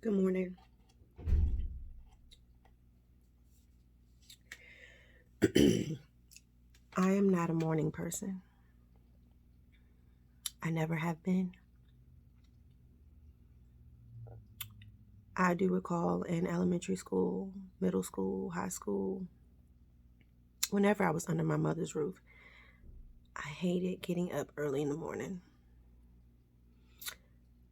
Good morning. I am not a morning person. I never have been. I do recall in elementary school, middle school, high school, whenever I was under my mother's roof, I hated getting up early in the morning.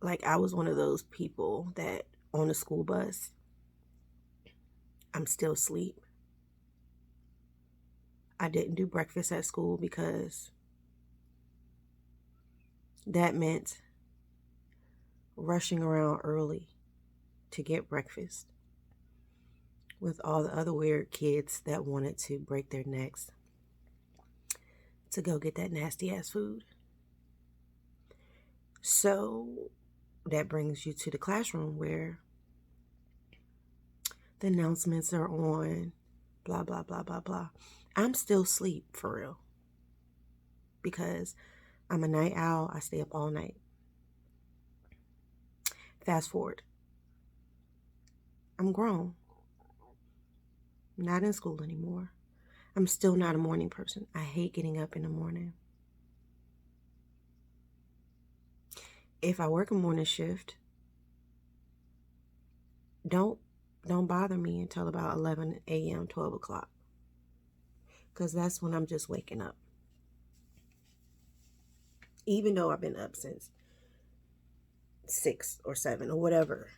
Like I was one of those people that on the school bus, I'm still asleep. I didn't do breakfast at school because that meant rushing around early to get breakfast with all the other weird kids that wanted to break their necks to go get that nasty ass food. So that brings you to the classroom where the announcements are on, blah, blah, blah, blah, blah. I'm still asleep for real because I'm a night owl. I stay up all night. Fast forward. I'm grown. Not in school anymore. I'm still not a morning person. I hate getting up in the morning. If I work a morning shift, don't bother me until about 11 a.m., 12 o'clock. Because that's when I'm just waking up. Even though I've been up since 6 or 7 or whatever.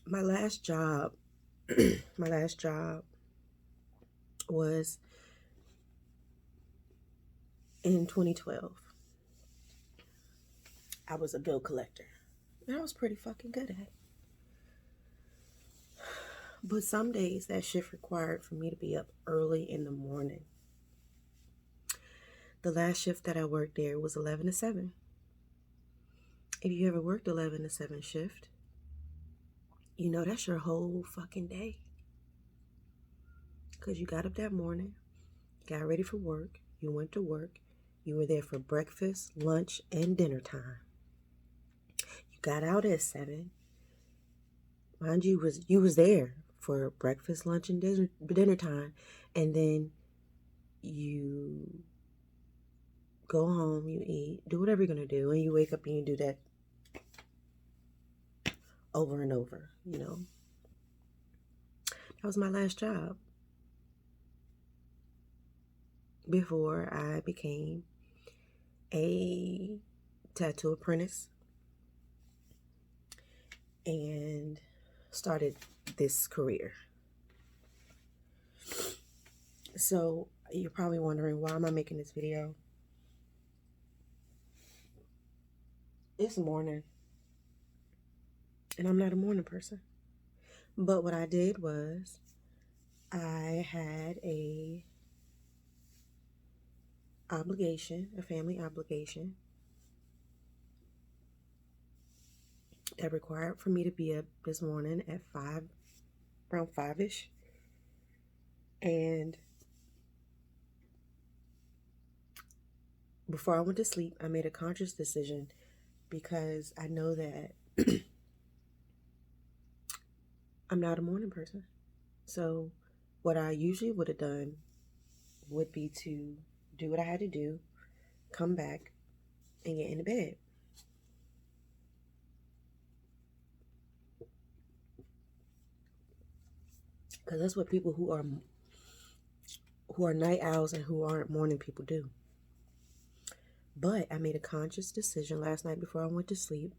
My last job was in 2012. I was a bill collector. And I was pretty fucking good at it. But some days that shift required for me to be up early in the morning. The last shift that I worked there was 11 to 7. If you ever worked 11 to 7 shift, you know that's your whole fucking day. Because you got up that morning, got ready for work, you went to work, you were there for breakfast, lunch, and dinner time. You got out at 7. Mind you, you was there for breakfast, lunch, and dinner time. And then you go home, you eat, do whatever you're going to do, and you wake up and you do that over and over, you know. That was my last job before I became a tattoo apprentice and started this career. So you're probably wondering, why am I making this video? It's morning, and I'm not a morning person. But what I did was I had a family obligation that required for me to be up this morning at 5, around 5-ish. And before I went to sleep, I made a conscious decision because I know that I'm not a morning person. So what I usually would have done would be to do what I had to do, come back, and get into bed. Because that's what people who are night owls and who aren't morning people do. But I made a conscious decision last night before I went to sleep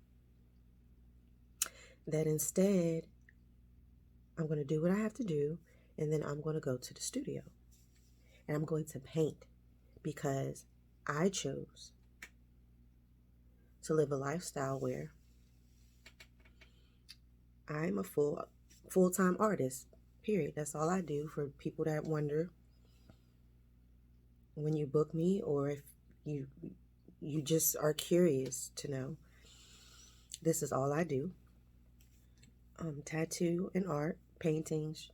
that instead I'm going to do what I have to do, and then I'm going to go to the studio and I'm going to paint because I chose to live a lifestyle where I'm a full-time artist, period. That's all I do. For people that wonder when you book me, or if you just are curious to know, this is all I do. Tattoo and art, paintings,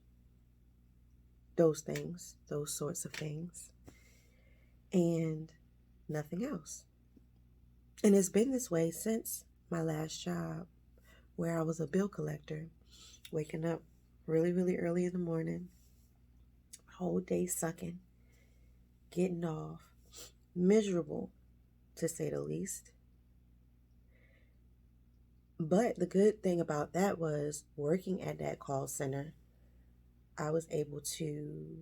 those things, those sorts of things, and nothing else. And it's been this way since my last job, where I was a bill collector, waking up really, really early in the morning, whole day sucking, getting off, miserable to say the least. But the good thing about that was working at that call center, I was able to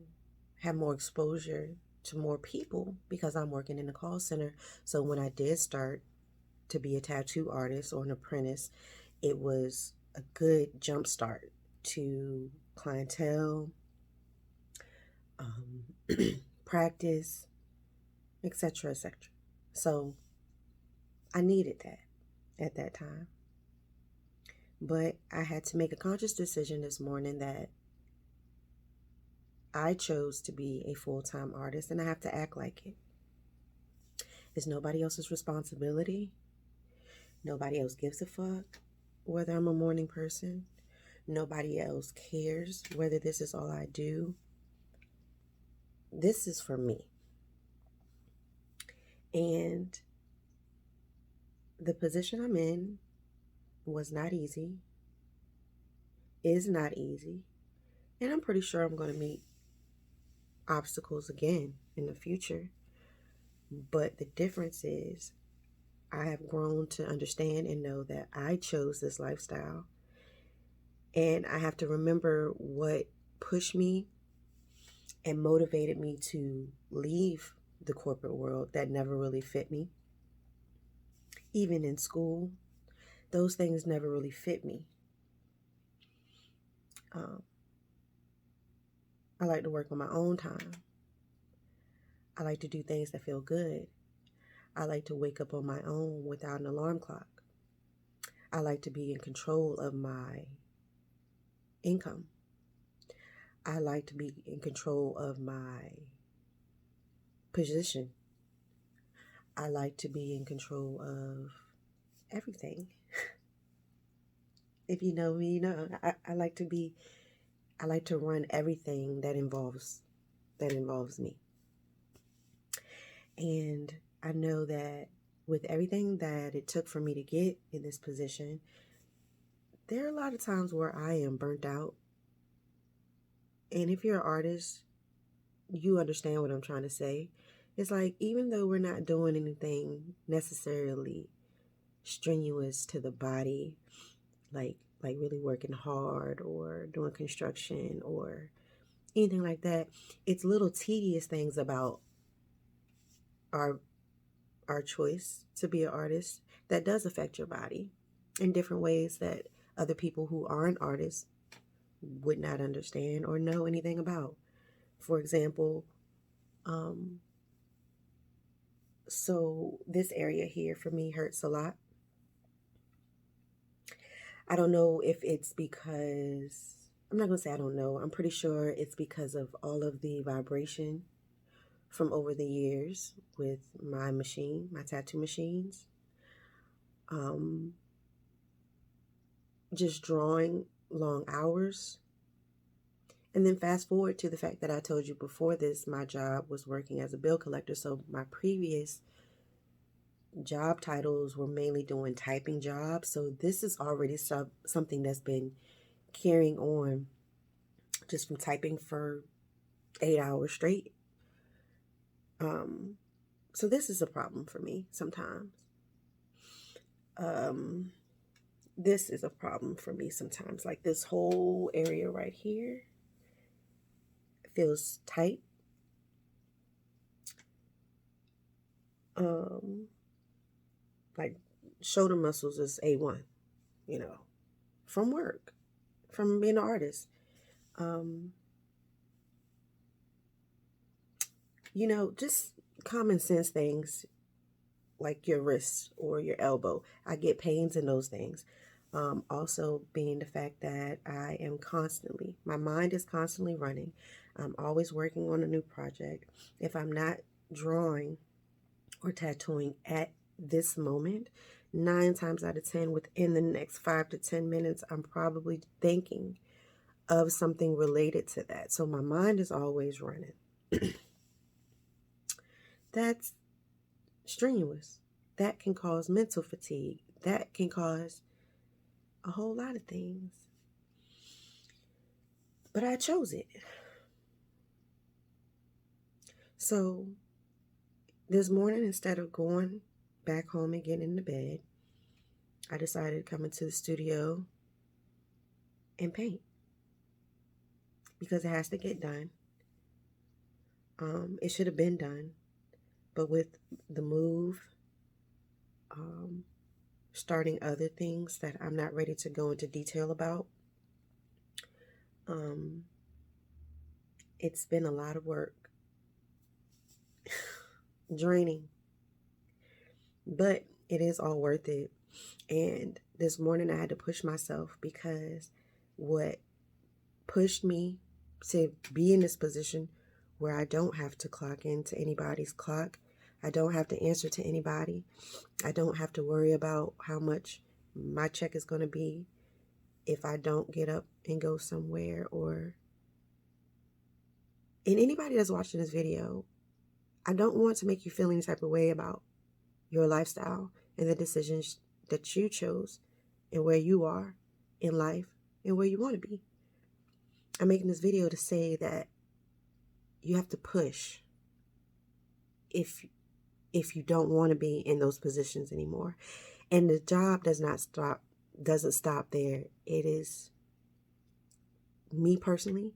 have more exposure to more people because I'm working in the call center. So when I did start to be a tattoo artist or an apprentice, it was a good jump start to clientele, practice, etc., etc. So I needed that at that time. But I had to make a conscious decision this morning that I chose to be a full-time artist and I have to act like it. It's nobody else's responsibility. Nobody else gives a fuck whether I'm a morning person. Nobody else cares whether this is all I do. This is for me. And the position I'm in was not easy, is not easy, and I'm pretty sure I'm going to meet obstacles again in the future. But the difference is I have grown to understand and know that I chose this lifestyle. And I have to remember what pushed me and motivated me to leave the corporate world that never really fit me. Even in school, those things never really fit me. I like to work on my own time. I like to do things that feel good. I like to wake up on my own without an alarm clock. I like to be in control of my income. I like to be in control of my position. I like to be in control of everything. If you know me, you know I like to run everything that involves me. And I know that with everything that it took for me to get in this position, there are a lot of times where I am burnt out. And if you're an artist, you understand what I'm trying to say. It's like, even though we're not doing anything necessarily strenuous to the body, like really working hard or doing construction or anything like that, it's little tedious things about our choice to be an artist that does affect your body in different ways that other people who aren't artists would not understand or know anything about. For example, so this area here for me hurts a lot. I don't know if it's because, I'm not going to say I don't know. I'm pretty sure it's because of all of the vibration from over the years with my tattoo machines. Just drawing long hours. And then fast forward to the fact that I told you before this, my job was working as a bill collector. So my previous job titles were mainly doing typing jobs. So this is already something that's been carrying on just from typing for 8 hours straight. So this is a problem for me sometimes. This is a problem for me sometimes. Like this whole area right here feels tight. Like shoulder muscles is A1, from work, from being an artist. Just common sense things like your wrist or your elbow. I get pains in those things. Also being the fact that my mind is constantly running. I'm always working on a new project. If I'm not drawing or tattooing at this moment, 9 times out of 10 within the next 5 to 10 minutes, I'm probably thinking of something related to that. So my mind is always running. That's strenuous. That can cause mental fatigue. That can cause a whole lot of things. But I chose it. So this morning, instead of going back home and getting into bed, I decided to come into the studio and paint. Because it has to get done. It should have been done. But with the move, starting other things that I'm not ready to go into detail about, it's been a lot of work. Draining. But it is all worth it. And this morning I had to push myself because what pushed me to be in this position where I don't have to clock into anybody's clock. I don't have to answer to anybody. I don't have to worry about how much my check is going to be if I don't get up and go somewhere. And anybody that's watching this video, I don't want to make you feel any type of way about your lifestyle and the decisions that you chose and where you are in life and where you want to be. I'm making this video to say that you have to push if you don't want to be in those positions anymore. And the job doesn't stop there. It is me personally.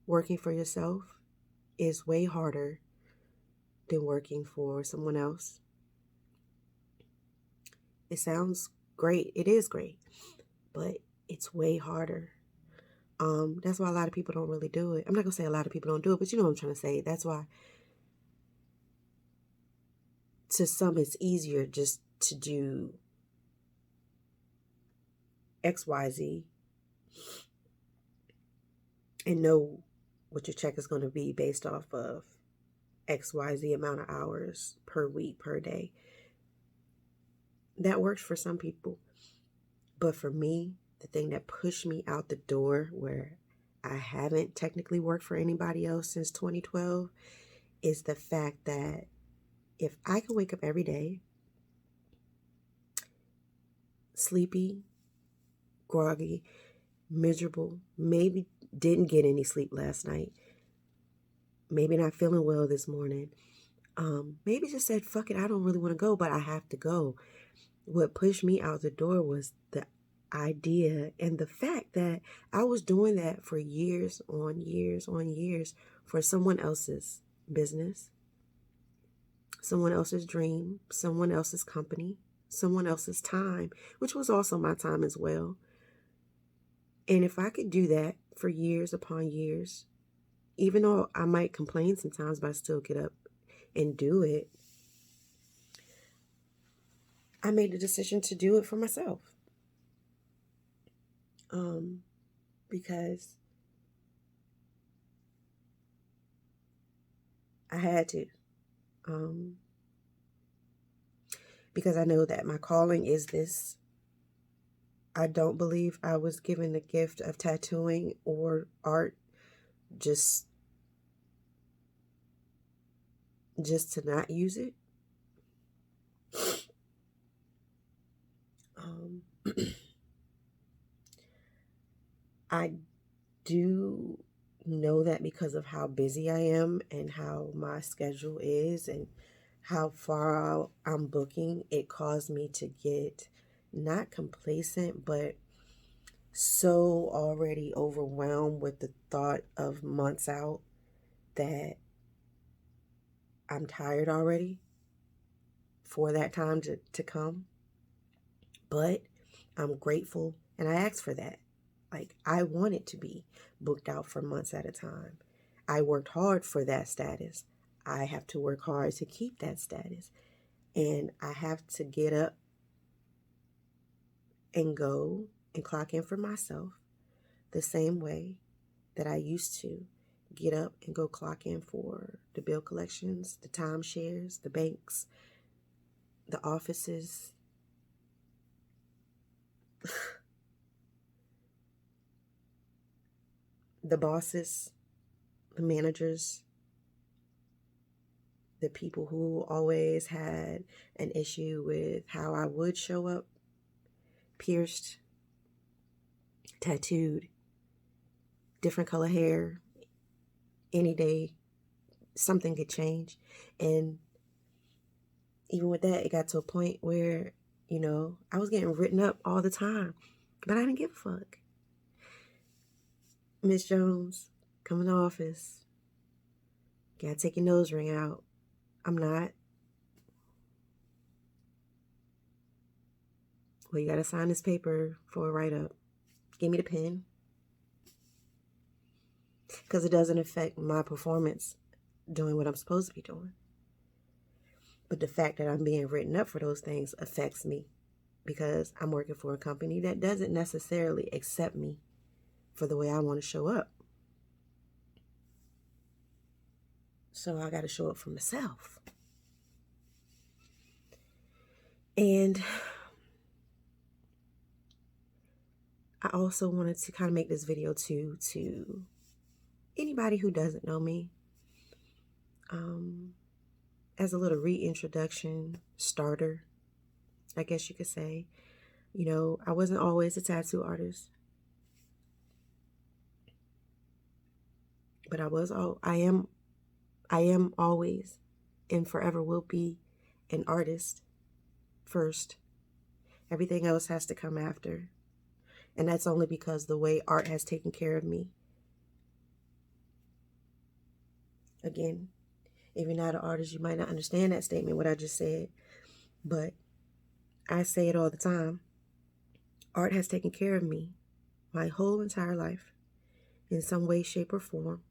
Working for yourself is way harder than working for someone else. It sounds great. It is great, but it's way harder. That's why a lot of people don't really do it. I'm not going to say a lot of people don't do it, but you know what I'm trying to say. That's why to some it's easier just to do XYZ and know what your check is going to be based off of XYZ amount of hours per week, per day. That works for some people. But for me, the thing that pushed me out the door, where I haven't technically worked for anybody else since 2012, is the fact that if I could wake up every day sleepy, groggy, miserable, maybe didn't get any sleep last night, maybe not feeling well this morning, maybe just said, fuck it, I don't really want to go, but I have to go. What pushed me out the door was the idea and the fact that I was doing that for years on years on years for someone else's business, someone else's dream, someone else's company, someone else's time, which was also my time as well. And if I could do that for years upon years, even though I might complain sometimes, but I still get up and do it, I made the decision to do it for myself. Because I had to. Because I know that my calling is this. I don't believe I was given the gift of tattooing or art just to not use it. I do know that because of how busy I am and how my schedule is and how far out I'm booking, it caused me to get not complacent, but so already overwhelmed with the thought of months out that I'm tired already for that time to come. But I'm grateful, and I asked for that. Like, I wanted to be booked out for months at a time. I worked hard for that status. I have to work hard to keep that status. And I have to get up and go and clock in for myself the same way that I used to get up and go clock in for the bill collections, the timeshares, the banks, the offices, The bosses, the managers, the people who always had an issue with how I would show up, pierced, tattooed, different color hair, any day, something could change. And even with that, it got to a point where, I was getting written up all the time, but I didn't give a fuck. Miss Jones, come in the office. Gotta take your nose ring out. I'm not. Well, you gotta sign this paper for a write-up. Give me the pen. Because it doesn't affect my performance doing what I'm supposed to be doing. But the fact that I'm being written up for those things affects me because I'm working for a company that doesn't necessarily accept me for the way I want to show up. So I got to show up for myself. And I also wanted to kind of make this video too to anybody who doesn't know me, as a little reintroduction starter, I guess you could say. I wasn't always a tattoo artist, but I am always and forever will be an artist first. Everything else has to come after. And that's only because the way art has taken care of me. Again, if you're not an artist, you might not understand that statement, what I just said. But I say it all the time. Art has taken care of me my whole entire life in some way, shape, or form.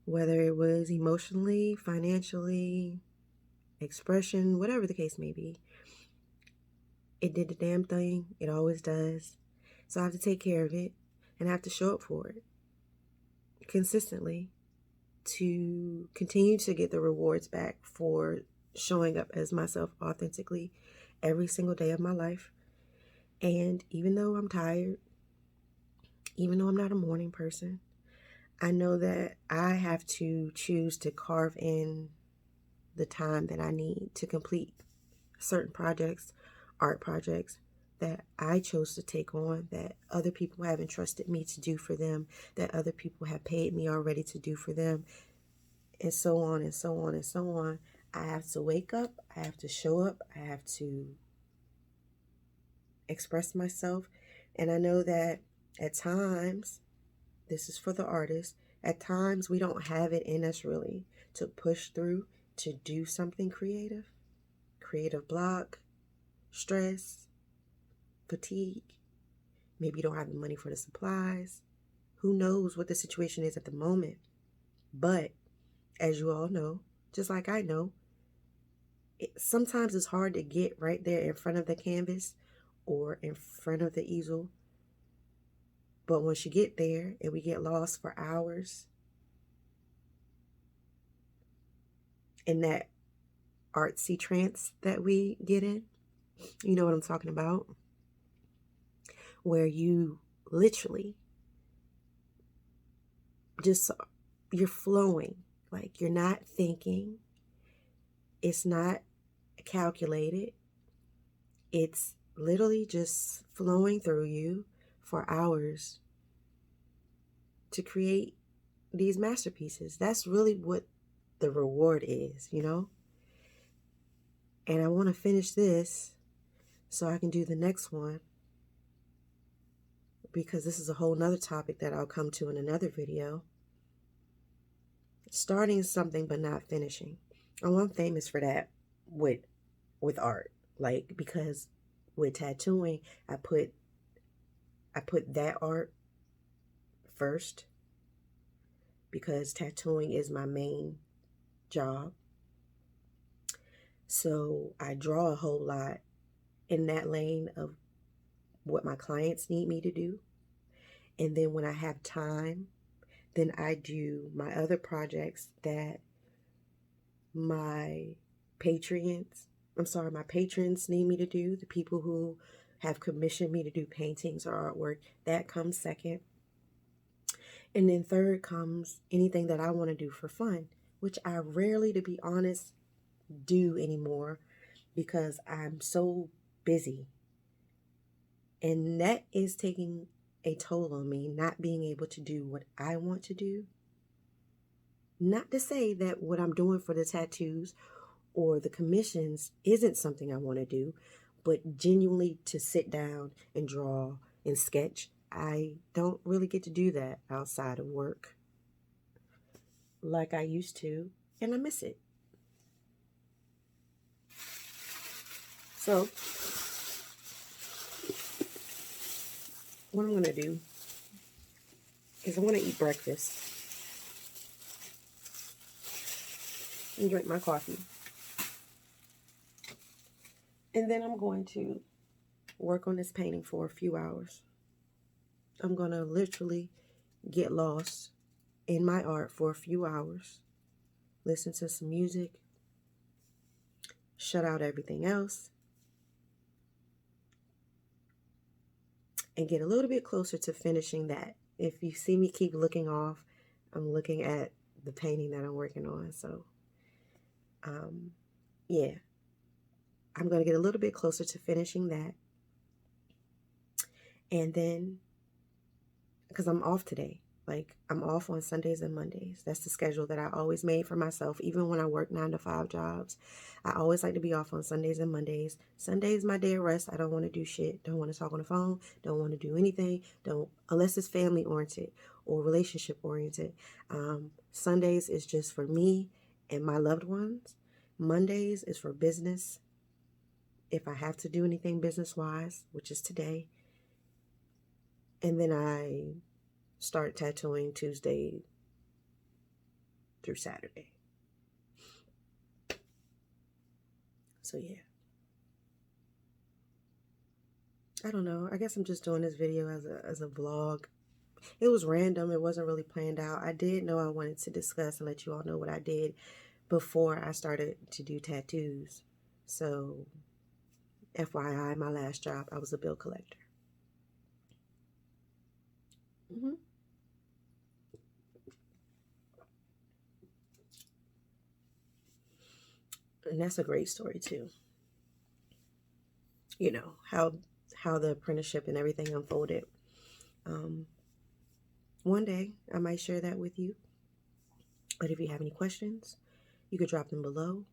Whether it was emotionally, financially, expression, whatever the case may be. It did the damn thing. It always does. So I have to take care of it and I have to show up for it consistently to continue to get the rewards back for showing up as myself authentically every single day of my life. And even though I'm tired, even though I'm not a morning person, I know that I have to choose to carve in the time that I need to complete certain projects, art projects that I chose to take on, that other people have entrusted me to do for them, that other people have paid me already to do for them, and so on and so on and so on. I have to wake up, I have to show up, I have to express myself. And I know that at times, this is for the artist, at times we don't have it in us really to push through, to do something creative block, stress, fatigue. Maybe you don't have the money for the supplies. Who knows what the situation is at the moment. But as you all know, just like I know, sometimes it's hard to get right there in front of the canvas or in front of the easel. But once you get there and we get lost for hours in that artsy trance that we get in, you know what I'm talking about? Where you literally you're flowing, like you're not thinking, it's not calculated, it's literally just flowing through you for hours to create these masterpieces. That's really what the reward is, And I want to finish this so I can do the next one, because this is a whole nother topic that I'll come to in another video. Starting something but not finishing. Oh, I'm famous for that with art. Because with tattooing, I put that art first because tattooing is my main job. So I draw a whole lot in that lane of what my clients need me to do. And then when I have time, then I do my other projects that my patrons need me to do, the people who have commissioned me to do paintings or artwork. That comes second. And then third comes anything that I want to do for fun, which I rarely, to be honest, do anymore because I'm so busy. And that is taking a toll on me, not being able to do what I want to do. Not to say that what I'm doing for the tattoos or the commissions isn't something I want to do, but genuinely to sit down and draw and sketch, I don't really get to do that outside of work like I used to, and I miss it. So, what I'm going to do is I want to eat breakfast and drink my coffee. And then I'm going to work on this painting for a few hours. I'm going to literally get lost in my art for a few hours, listen to some music, shut out everything else, and get a little bit closer to finishing that. If you see me keep looking off, I'm looking at the painting that I'm working on. So, yeah, I'm going to get a little bit closer to finishing that. And then, because I'm off today, like I'm off on Sundays and Mondays. That's the schedule that I always made for myself. Even when I work 9-to-5 jobs, I always like to be off on Sundays and Mondays. Sunday's my day of rest. I don't want to do shit. Don't want to talk on the phone. Don't want to do anything. Don't, unless it's family oriented or relationship oriented. Sundays is just for me and my loved ones. Mondays is for business. If I have to do anything business wise, which is today. And then I start tattooing Tuesday through Saturday. So yeah. I don't know. I guess I'm just doing this video as a vlog. It was random. It wasn't really planned out. I did know I wanted to discuss and let you all know what I did before I started to do tattoos. So FYI, my last job, I was a bill collector. And that's a great story too. You know, how the apprenticeship and everything unfolded. One day I might share that with you. But if you have any questions, you could drop them below.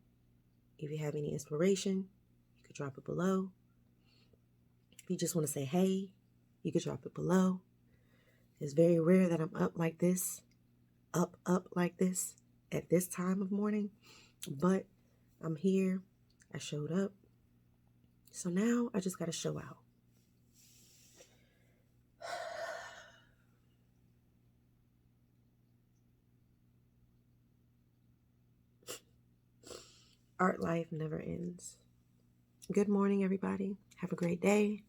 If you have any inspiration, you could drop it below. If you just want to say hey, you could drop it below. It's very rare that I'm up like this at this time of morning, but I'm here. I showed up. So now I just got to show out. Art life never ends. Good morning, everybody. Have a great day.